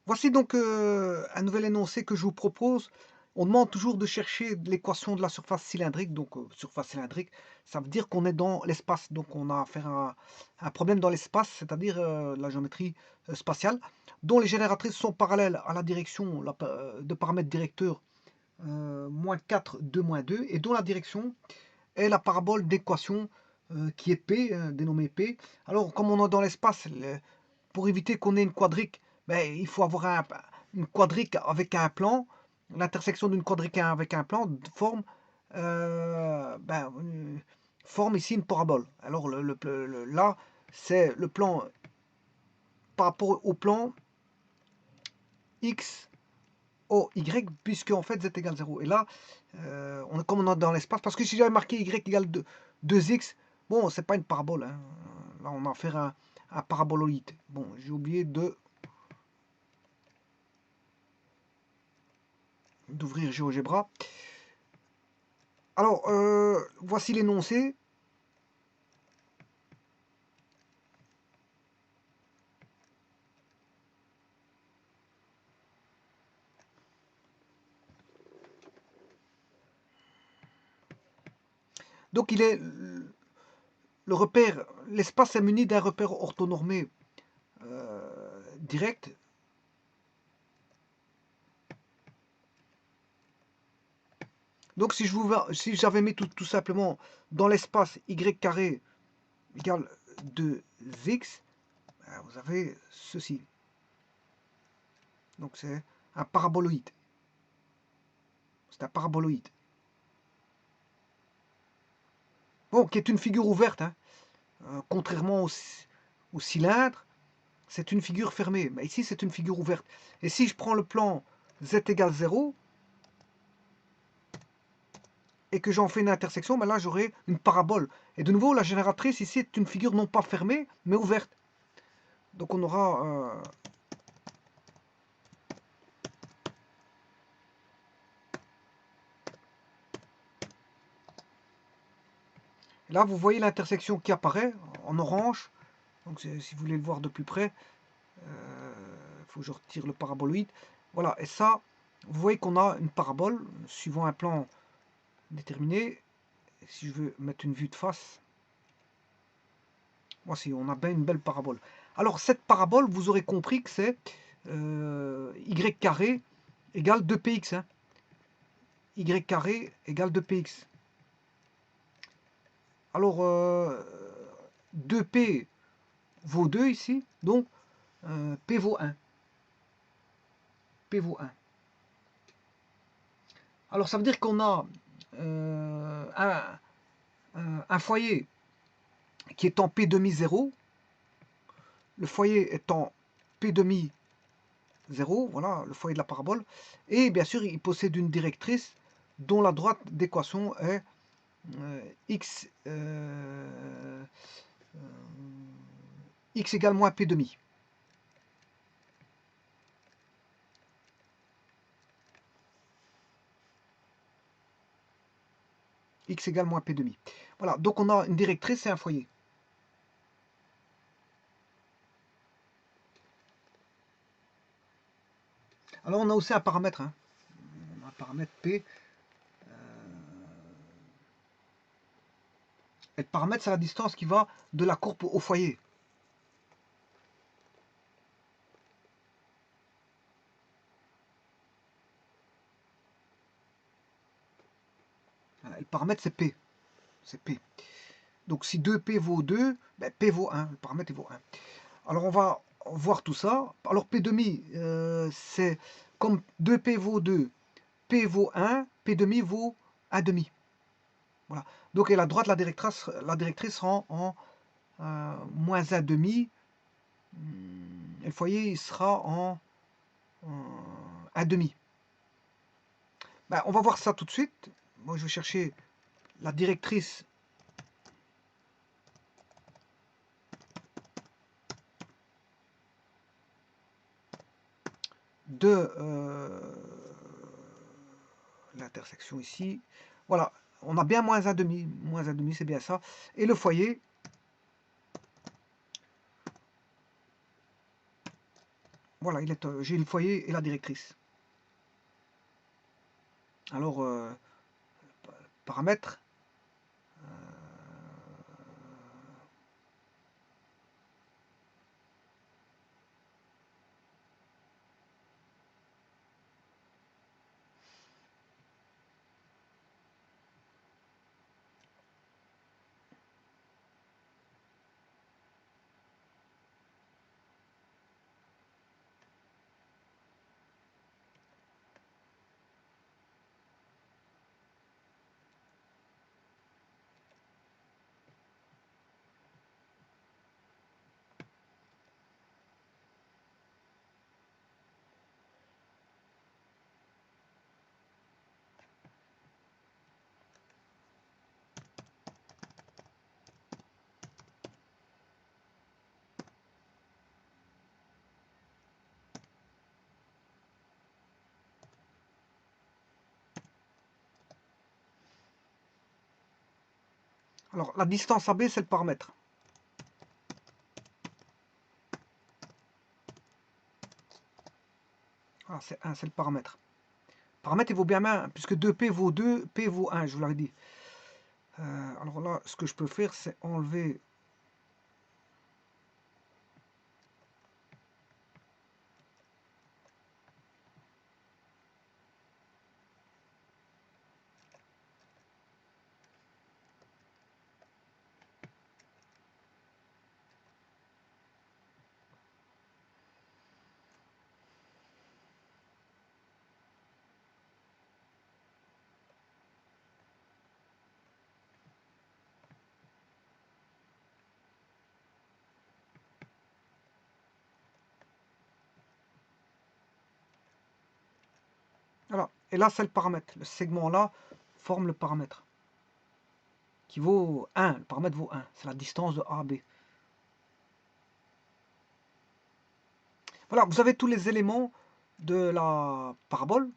Voici donc un nouvel énoncé que je vous propose. On demande toujours de chercher l'équation de la surface cylindrique. Donc, surface cylindrique, ça veut dire qu'on est dans l'espace. Donc, on a affaire à un problème dans l'espace, c'est-à-dire la géométrie spatiale, dont les génératrices sont parallèles à la direction de paramètres directeurs -4, 2, -2, et dont la direction est la parabole d'équation qui est P, dénommée P. Alors, comme on est dans l'espace, pour éviter qu'on ait une quadrique, ben, il faut avoir une quadrique avec un plan. L'intersection d'une quadrique avec un plan forme ici une parabole. Alors là, c'est le plan par rapport au plan x au y, puisque en fait z égale 0. Et là, comme on est dans l'espace, parce que si j'avais marqué y égale 2x, bon, c'est pas une parabole, hein. Là, on a affaire à un paraboloïde. Bon, j'ai oublié d'ouvrir GeoGebra. Alors, voici l'énoncé. Donc, le repère, l'espace est muni d'un repère orthonormé direct. Donc, si j'avais mis tout simplement dans l'espace y carré égale 2x, vous avez ceci. Donc, c'est un paraboloïde. C'est un paraboloïde. Bon, qui est une figure ouverte, hein. Contrairement au cylindre, c'est une figure fermée. Mais ici, c'est une figure ouverte. Et si je prends le plan z égale 0, et que j'en fais une intersection, ben là, j'aurai une parabole. Et de nouveau, la génératrice, ici, est une figure non pas fermée, mais ouverte. Donc, on aura... là, vous voyez l'intersection qui apparaît en orange. Donc, si vous voulez le voir de plus près, il faut que je retire le paraboloïde. Voilà, et ça, vous voyez qu'on a une parabole, suivant un plan déterminé. Si je veux mettre une vue de face, voici, on a bien une belle parabole. Alors, cette parabole, vous aurez compris que c'est y carré égale 2px. Hein. Y carré égale 2px. Alors, 2p vaut 2 ici, donc p vaut 1. P vaut 1. Alors, ça veut dire qu'on a un foyer qui est en p demi 0. Le foyer est en p demi 0, voilà, le foyer de la parabole. Et bien sûr, il possède une directrice dont la droite d'équation est x égale moins p demi. X égale moins p demi. Voilà, donc on a une directrice et un foyer. Alors on a aussi un paramètre, hein. On a un paramètre P. Et le paramètre, c'est la distance qui va de la courbe au foyer. Voilà, le paramètre, c'est P. C'est P. Donc si 2P vaut 2, ben P vaut 1. Le paramètre, il vaut 1. Alors on va voir tout ça. Alors P demi, c'est comme 2P vaut 2, P vaut 1, P demi vaut 1 demi. Voilà. Donc et la droite, la directrice sera en moins 1 demi. Et le foyer il sera en 1 demi. Ben, on va voir ça tout de suite. Moi je vais chercher la directrice de l'intersection ici. Voilà, on a bien moins 1 demi. Moins 1 demi, c'est bien ça. Et le foyer, Voilà, j'ai le foyer et la directrice. Alors, paramètres. Alors, la distance AB, c'est le paramètre. Ah, c'est 1, c'est le paramètre. Paramètre, il vaut bien 1, puisque 2P vaut 2, P vaut 1, je vous l'avais dit. Alors là, ce que je peux faire, c'est enlever. Voilà. Et là, c'est le paramètre. Le segment-là forme le paramètre. Qui vaut 1. Le paramètre vaut 1. C'est la distance de AB. Voilà, vous avez tous les éléments de la parabole.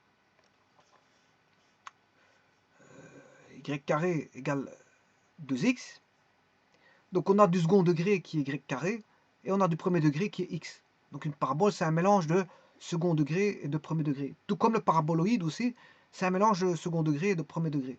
Y carré égale 2x. Donc on a du second degré qui est y carré. Et on a du premier degré qui est x. Donc une parabole, c'est un mélange de second degré et de premier degré. Tout comme le paraboloïde aussi, c'est un mélange de second degré et de premier degré.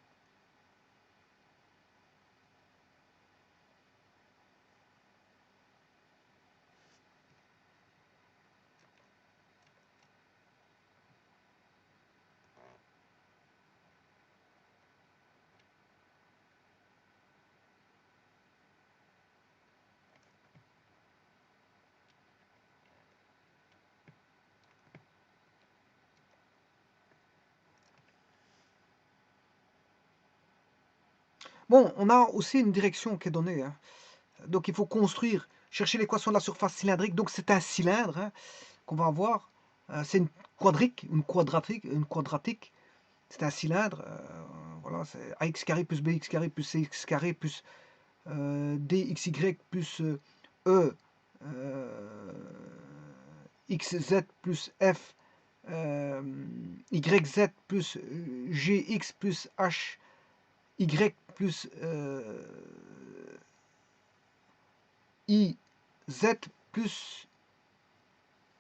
Bon, on a aussi une direction qui est donnée. Hein. Donc il faut construire, chercher l'équation de la surface cylindrique. Donc c'est un cylindre hein, qu'on va avoir. C'est une quadrique, une quadratique. C'est un cylindre. Voilà, c'est ax carré plus bx carré plus cx carré plus dxy plus e xz plus f yz plus gx plus h y plus I z plus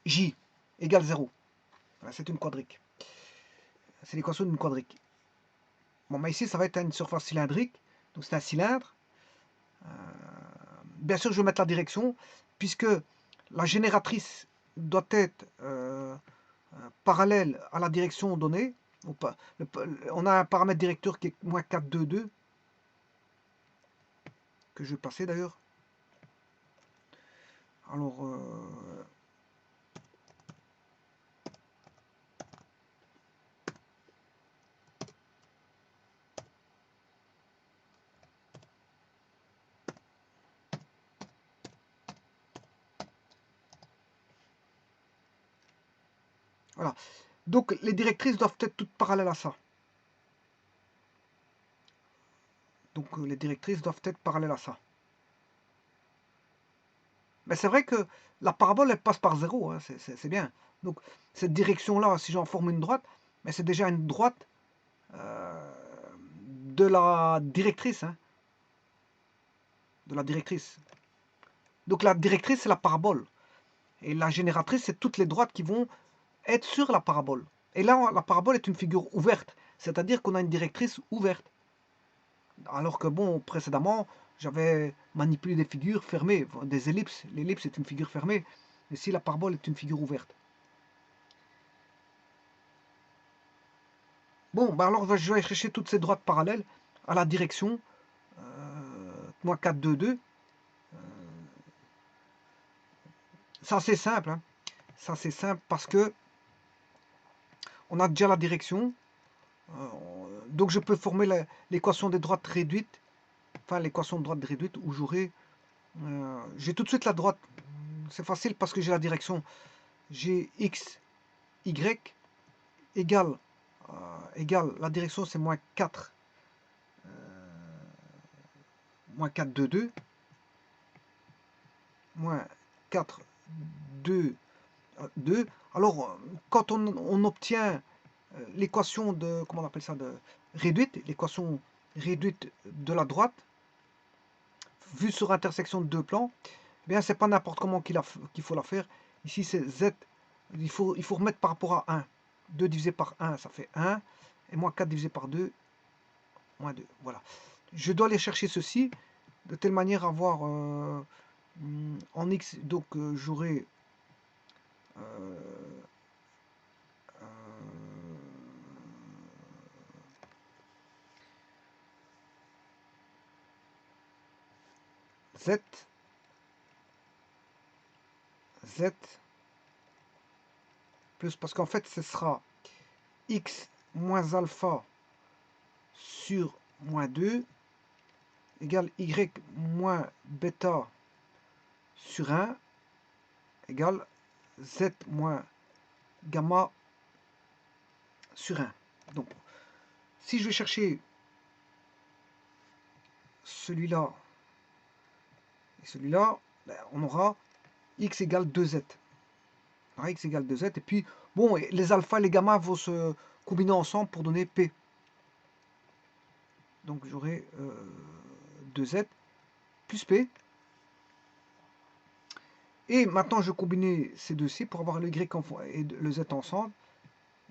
j égale 0. Voilà, c'est une quadrique. C'est l'équation d'une quadrique. Bon, mais ici, ça va être une surface cylindrique. Donc, c'est un cylindre. Bien sûr, je vais mettre la direction, puisque la génératrice doit être parallèle à la direction donnée. On a un paramètre directeur qui est moins 4,22, que je vais passer d'ailleurs. Alors, voilà. Donc, les directrices doivent être toutes parallèles à ça. Donc, les directrices doivent être parallèles à ça. Mais c'est vrai que la parabole, elle passe par 0, hein, c'est bien. Donc, cette direction-là, si j'en forme une droite, mais c'est déjà une droite de la directrice. Hein, de la directrice. Donc, la directrice, c'est la parabole. Et la génératrice, c'est toutes les droites qui vont être sur la parabole. Et là, la parabole est une figure ouverte, c'est-à-dire qu'on a une directrice ouverte. Alors que bon, précédemment, j'avais manipulé des figures fermées, des ellipses. L'ellipse est une figure fermée. Ici, la parabole est une figure ouverte. Bon, bah alors je vais chercher toutes ces droites parallèles à la direction moins 4, 2, 2. Ça c'est simple, hein. Ça c'est simple parce que on a déjà la direction. Euh, donc je peux former l'équation des droites réduites, enfin l'équation de droite réduite où j'ai tout de suite la droite. C'est facile parce que j'ai la direction. J'ai x, y égale, la direction c'est moins 4, moins 4, 2, 2, moins 4, 2, 2. Alors, quand on obtient l'équation de, comment on appelle ça, de réduite, l'équation réduite de la droite, vue sur intersection de deux plans, eh bien, c'est pas n'importe comment qu'il faut la faire. Ici, c'est z, il faut remettre par rapport à 1. 2 divisé par 1, ça fait 1. Et moins 4 divisé par 2, moins 2. Voilà. Je dois aller chercher ceci, de telle manière à avoir en x, donc j'aurai z, z, plus, parce qu'en fait, ce sera x moins alpha sur moins 2 égale y moins bêta sur 1 égale z moins gamma sur 1. Donc, si je vais chercher celui-là et celui-là, ben, on aura x égale 2z. X égale 2z. Et puis, bon, les alpha et les gamma vont se combiner ensemble pour donner p. Donc, j'aurai 2z plus p. Et maintenant, je combine ces deux-ci pour avoir le y et le z ensemble.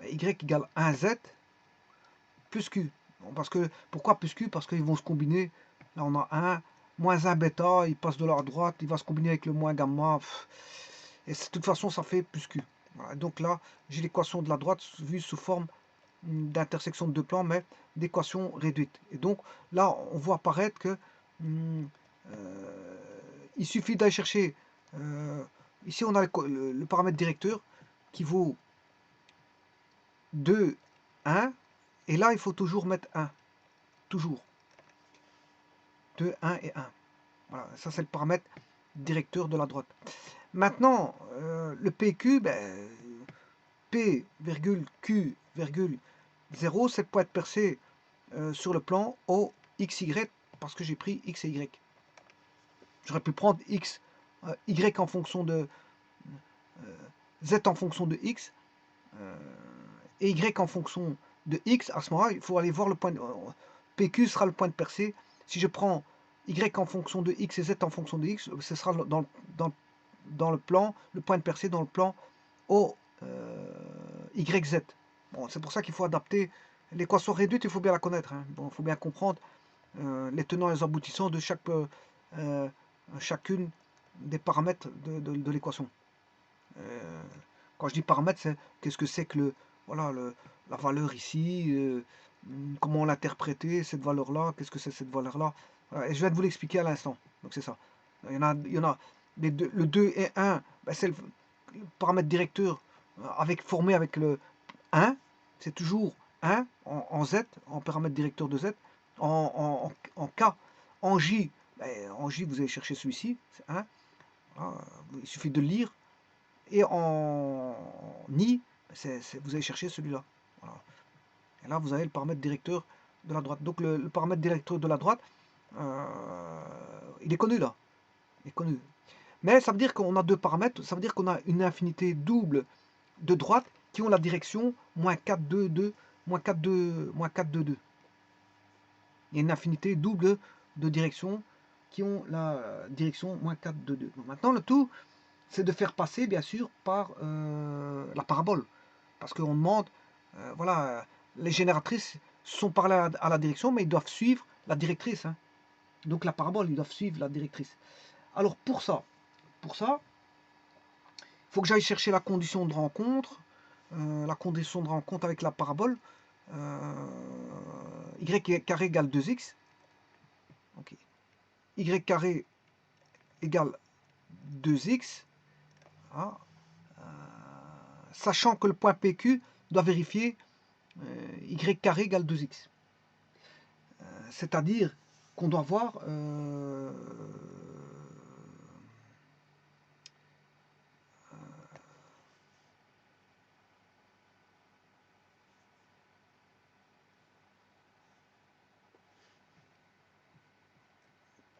Y égale 1z plus q. Bon, pourquoi plus q? Parce qu'ils vont se combiner. Là, on a 1, moins 1 bêta, il passe de là à droite, il va se combiner avec le moins gamma. Et de toute façon, ça fait plus q. Voilà, donc là, j'ai l'équation de la droite vue sous forme d'intersection de deux plans, mais d'équation réduite. Et donc là, on voit apparaître que il suffit d'aller chercher. Ici, on a le paramètre directeur qui vaut 2, 1. Et là, il faut toujours mettre 1. Toujours. 2, 1 et 1. Voilà, ça c'est le paramètre directeur de la droite. Maintenant, le PQ, ben, P, Q, 0, c'est pour être percé sur le plan au XY parce que j'ai pris X et Y. J'aurais pu prendre X, Y en fonction de Z en fonction de X et Y en fonction de X. À ce moment-là, il faut aller voir le point. PQ sera le point de percée. Si je prends Y en fonction de X et Z en fonction de X, ce sera dans le plan, le point de percée dans le plan au YZ. Bon, c'est pour ça qu'il faut adapter l'équation réduite, il faut bien la connaître. Hein. Bon, il faut bien comprendre les tenants et les aboutissants de chacune des paramètres de l'équation. Quand je dis paramètres, c'est qu'est-ce que c'est que la valeur ici, comment l'interpréter, cette valeur-là, qu'est-ce que c'est cette valeur-là. Voilà, et je viens de vous l'expliquer à l'instant. Donc c'est ça. Il y en a le 2 et 1, ben c'est le paramètre directeur formé avec le 1, c'est toujours 1 en Z, en paramètre directeur de Z, en K, en J, en J vous allez chercher celui-ci, c'est 1, voilà, il suffit de le lire, et en I, vous allez chercher celui-là. Voilà. Et là vous avez le paramètre directeur de la droite. Donc le paramètre directeur de la droite, il est connu là, il est connu. Mais ça veut dire qu'on a deux paramètres, ça veut dire qu'on a une infinité double de droite qui ont la direction moins 4, 2, 2, moins 4, 2, moins 4, 2, 2. Il y a une infinité double de directions qui ont la direction moins 4, 2, 2. Donc maintenant, le tout, c'est de faire passer, bien sûr, par la parabole. Parce qu'on demande, voilà, les génératrices sont parlées à la direction, mais ils doivent suivre la directrice. Hein. Donc la parabole, ils doivent suivre la directrice. Alors pour ça, il faut que j'aille chercher la condition de rencontre, avec la parabole, y carré égale 2x, ok. Y carré égale 2x, ah, sachant que le point PQ doit vérifier y carré égale 2x. C'est-à-dire qu'on doit voir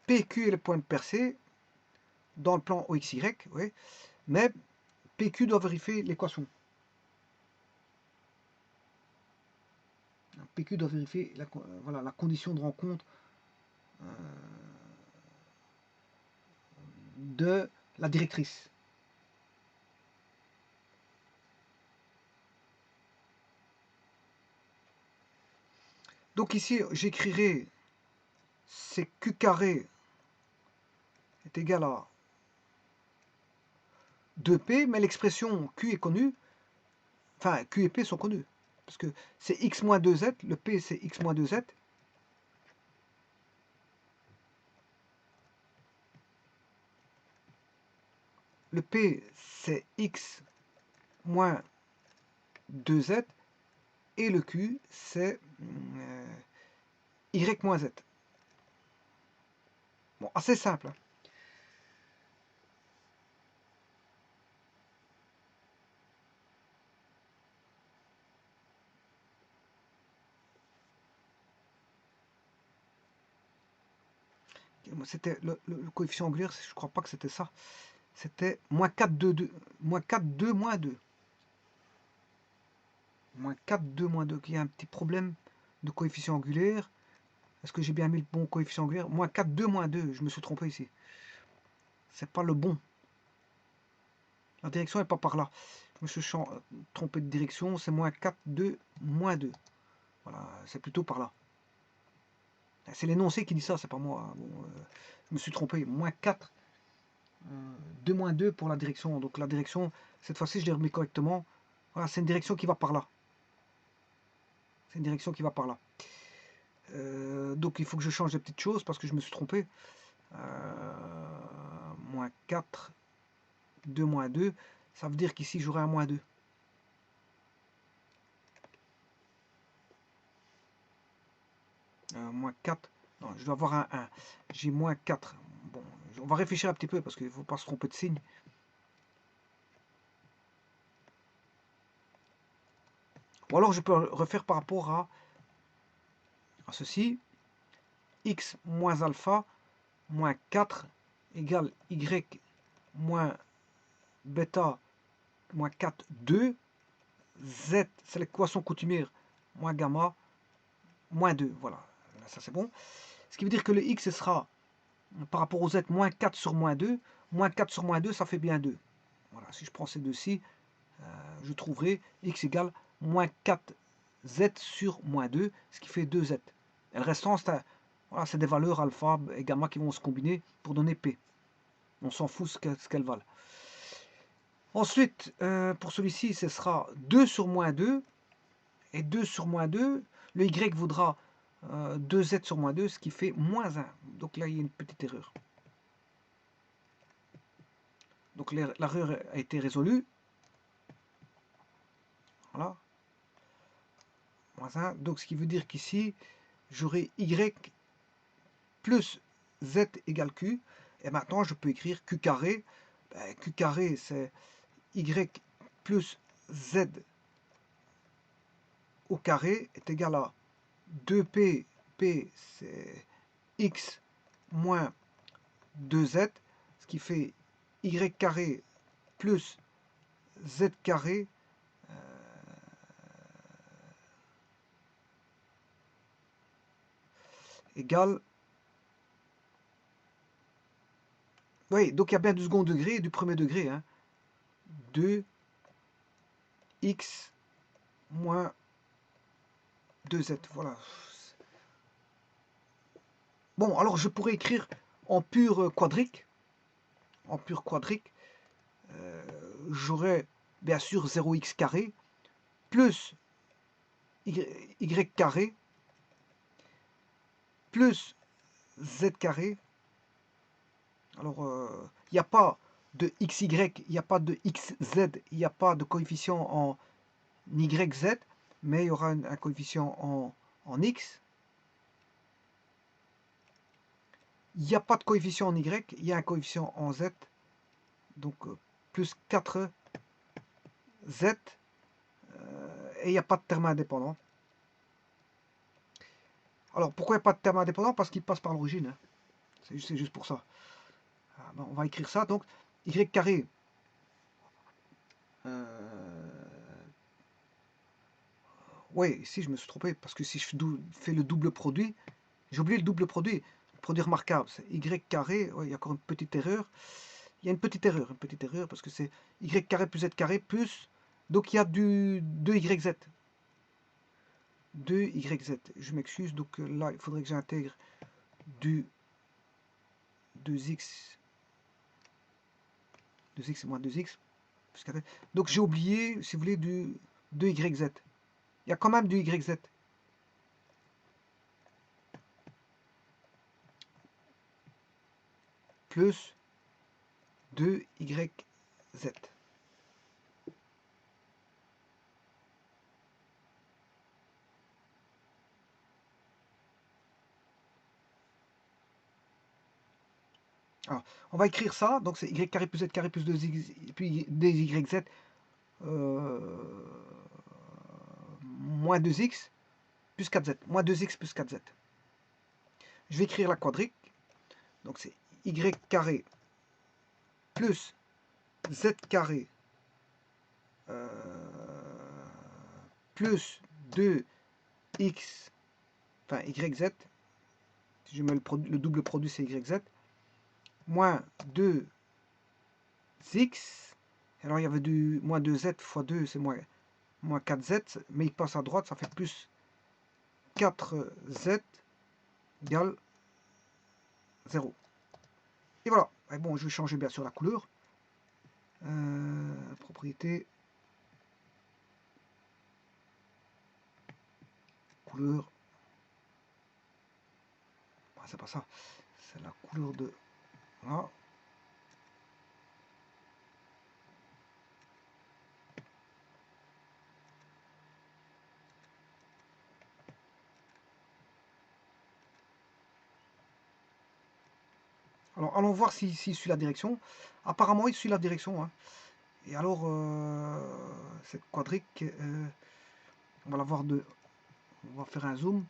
PQ est le point de percée dans le plan OXY, oui, mais PQ doit vérifier l'équation. PQ doit vérifier voilà, la condition de rencontre de la directrice. Donc ici, j'écrirai c'est Q carré est égal à 2P, mais l'expression Q est connue, enfin Q et P sont connus, parce que c'est X moins 2Z, le P c'est X moins 2Z, le P c'est X moins 2Z, et le Q c'est Y moins Z. Bon, assez simple. Hein. C'était le coefficient angulaire, je crois pas que c'était ça. C'était moins 4, 2, 2, moins 4, 2, moins 2. Moins 4, 2, moins 2. Il y a un petit problème de coefficient angulaire. Est-ce que j'ai bien mis le bon coefficient angulaire? Moins 4, 2, moins 2. Je me suis trompé ici. C'est pas le bon. La direction n'est pas par là. Je me suis trompé de direction. C'est moins 4, 2, moins 2. Voilà, c'est plutôt par là. C'est l'énoncé qui dit ça, c'est pas moi. Bon, je me suis trompé. Moins 4, 2 moins 2 pour la direction. Donc la direction, cette fois-ci, je l'ai remis correctement. Voilà, c'est une direction qui va par là. C'est une direction qui va par là. Donc il faut que je change des petites choses parce que je me suis trompé. Moins 4, 2 moins 2. Ça veut dire qu'ici, j'aurai un moins 2. Moins 4. Non, je dois avoir un 1. J'ai moins 4. Bon, on va réfléchir un petit peu parce qu'il ne faut pas se tromper de signe. Ou alors je peux refaire par rapport à ceci. X moins alpha moins 4 égale Y moins bêta moins 4, 2. Z, c'est l'équation coutumière, moins gamma, moins 2. Voilà, ça c'est bon. Ce qui veut dire que le X, ce sera, par rapport au Z, moins 4 sur moins 2. Moins 4 sur moins 2, ça fait bien 2. Voilà, si je prends ces deux-ci, je trouverai X égale moins 4Z sur moins 2, ce qui fait 2Z. Et le restant, c'est des valeurs alpha et gamma qui vont se combiner pour donner P. On s'en fout ce qu'elles valent. Ensuite, pour celui-ci, ce sera 2 sur moins 2. Et 2 sur moins 2, le Y vaudra 2Z sur moins 2, ce qui fait moins 1. Donc là, il y a une petite erreur. Donc l'erreur a été résolue. Voilà. Moins 1. Donc ce qui veut dire qu'ici, j'aurai Y plus Z égale Q. Et maintenant, je peux écrire Q carré. Q carré, c'est Y plus Z au carré est égal à 2P. P, c'est X moins 2Z, ce qui fait Y carré plus Z carré égale Oui, donc il y a bien du second degré et du premier degré. Hein. 2x moins 2z. Voilà. Bon, alors je pourrais écrire en pur quadrique. En pur quadrique. J'aurais bien sûr 0x carré plus y carré plus z carré. Alors, il n'y a pas de xy, il n'y a pas de xz, il n'y a pas de coefficient en yz, mais il y aura un coefficient en x. Il n'y a pas de coefficient en y, il y a un coefficient en z. Donc, plus 4z. Et il n'y a pas de terme indépendant. Alors, pourquoi il n'y a pas de terme indépendant? Parce qu'il passe par l'origine. Hein. C'est juste pour ça. Bon, on va écrire ça. Donc, y carré. Oui, ici je me suis trompé. Parce que si je fais le double produit, j'ai oublié le double produit. Produit remarquable, c'est y carré. Ouais, il y a encore une petite erreur. Il y a une petite erreur, parce que c'est y carré plus z carré plus. Donc il y a du 2yz. 2yz. Je m'excuse. Donc là, il faudrait que j'intègre du 2x. 2x moins 2x. Plus 4. Donc j'ai oublié, si vous voulez, du 2yz. Il y a quand même du yz. Plus 2yz. Alors, on va écrire ça. Donc c'est y carré plus z carré plus 2x, puis 2yz moins 2x plus 4z. Moins 2x plus 4z. Je vais écrire la quadrique. Donc c'est y carré plus z carré plus 2x, enfin yz, si je mets le double produit c'est yz, moins 2x, alors il y avait du moins 2z fois 2, c'est moins 4z, mais il passe à droite, ça fait plus 4z égale 0. Et voilà. Et bon, je vais changer bien sûr la couleur. Propriété. Couleur. Ah, c'est pas ça. C'est la couleur de... Là. Alors, allons voir s'il suit la direction. Apparemment, il suit la direction. Hein. Et alors, cette quadrique, on va la voir de... On va faire un zoom.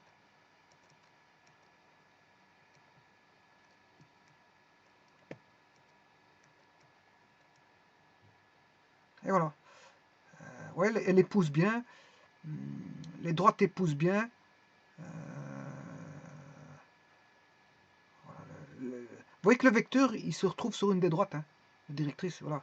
Et voilà. Ouais, elle épouse bien. Les droites épousent bien. Voilà, vous voyez que le vecteur, il se retrouve sur une des droites. Hein, la directrice, voilà.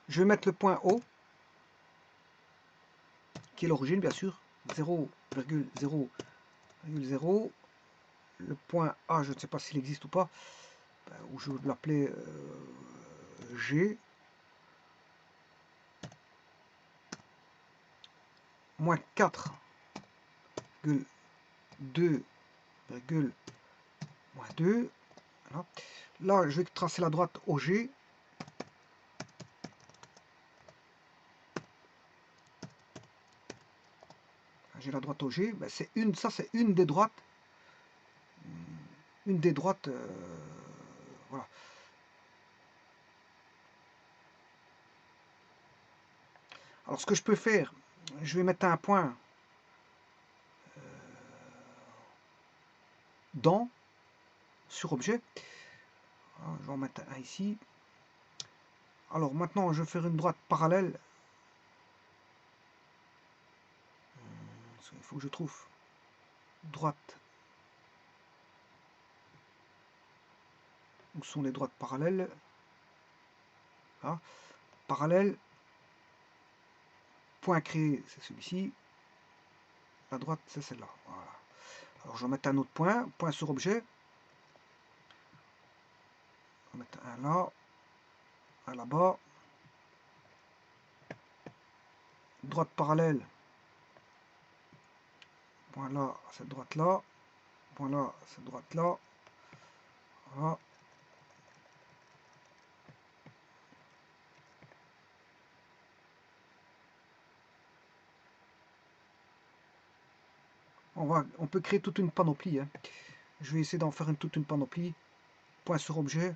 Je vais mettre le point O, qui est l'origine, bien sûr. 0,0,0. Le point A, je ne sais pas s'il existe ou pas. Ou je vais l'appeler G. Moins 4,2, moins 2. Voilà. Là, je vais tracer la droite OG. J'ai la droite OG. Ben, ça, c'est une des droites. une des droites. Voilà. Alors ce que je peux faire, je vais mettre un point dans, sur objet. Alors, je vais en mettre un ici. Alors maintenant, je vais faire une droite parallèle. Il faut que je trouve droite. Où sont les droites parallèles? Là. Parallèle. Point créé, c'est celui-ci. La droite, c'est celle-là. Voilà. Alors je vais mettre un autre point. Point sur objet. On va mettre un là. Un là-bas. Droite parallèle. Point là, cette droite là. Point là, cette droite là. Voilà. On peut créer toute une panoplie. Hein. Je vais essayer d'en faire toute une panoplie. Point sur objet.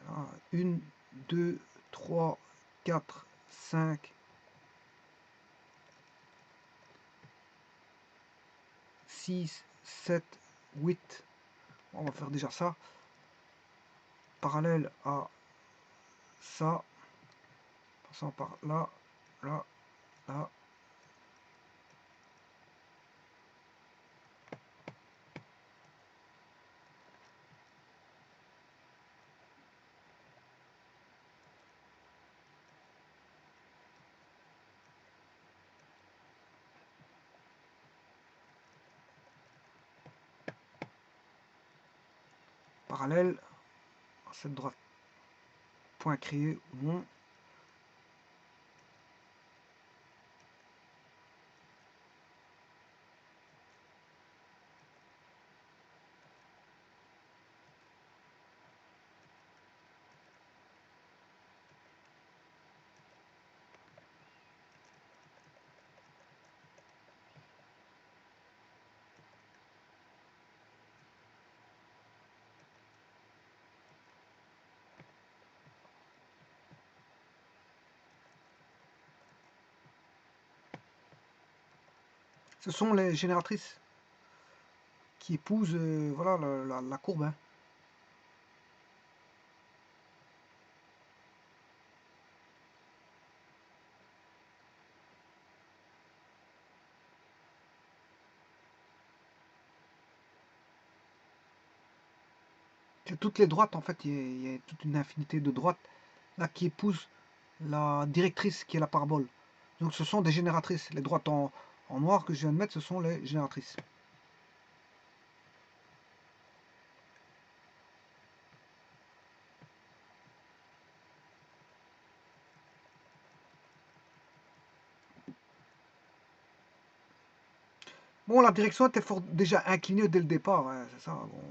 Voilà. 1, 2, 3, 4, 5, 6, 7, 8. On va faire déjà ça. Parallèle à ça. Passant par là, là, là. Parallèle à cette droite. Point créé ou non. Ce sont les génératrices qui épousent voilà, la courbe. Hein. Toutes les droites, en fait, il y a toute une infinité de droites là qui épousent la directrice qui est la parabole. Donc ce sont des génératrices. Les droites en noir que je viens de mettre, ce sont les génératrices. Bon, la direction était déjà inclinée dès le départ, hein, c'est ça. Bon,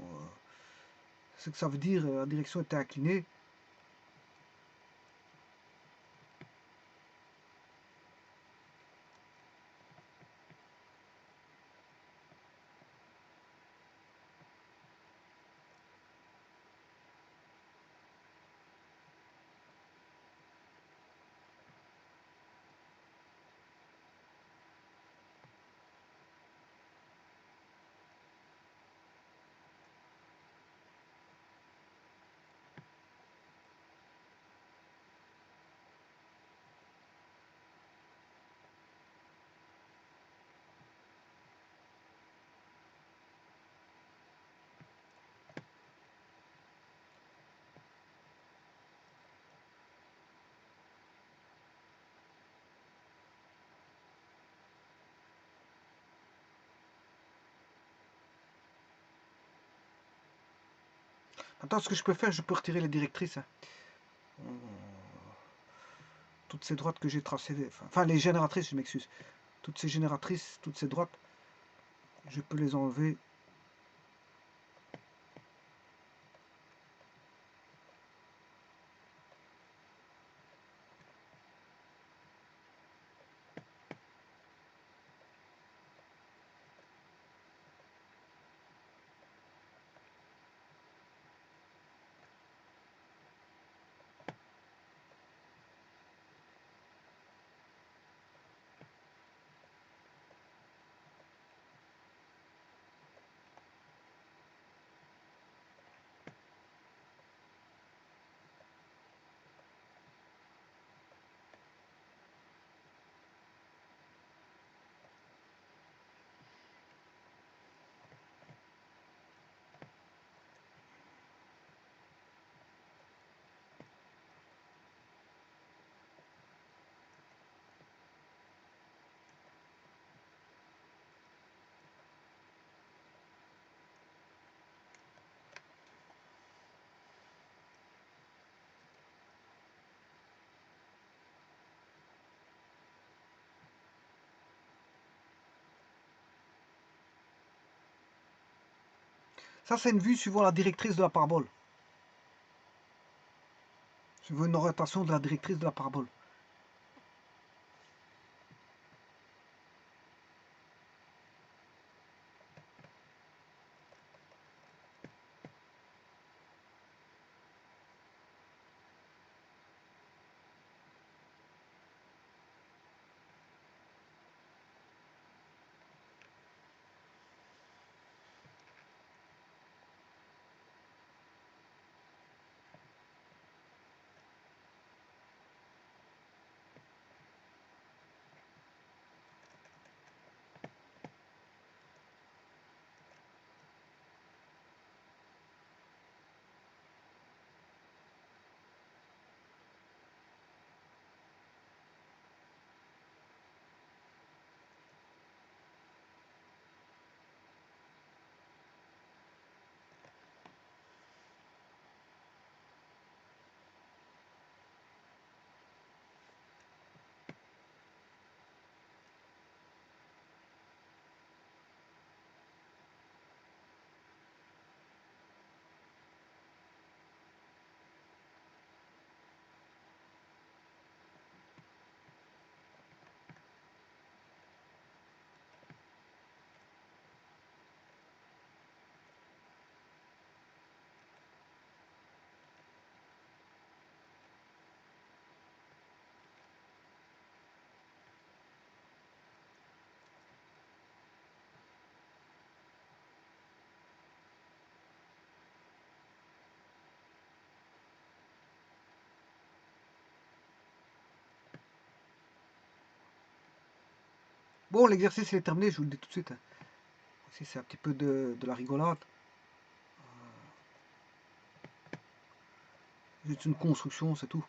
c'est ce que ça veut dire, la direction était inclinée. Attends, ce que je peux faire, je peux retirer les directrices. Hein. Toutes ces droites que j'ai tracées, enfin les génératrices, je m'excuse. Toutes ces génératrices, toutes ces droites, je peux les enlever. Ça, c'est une vue suivant la directrice de la parabole. Suivant une orientation de la directrice de la parabole. Bon, l'exercice il est terminé, je vous le dis tout de suite. Ici, c'est un petit peu de la rigolade. Juste une construction, c'est tout.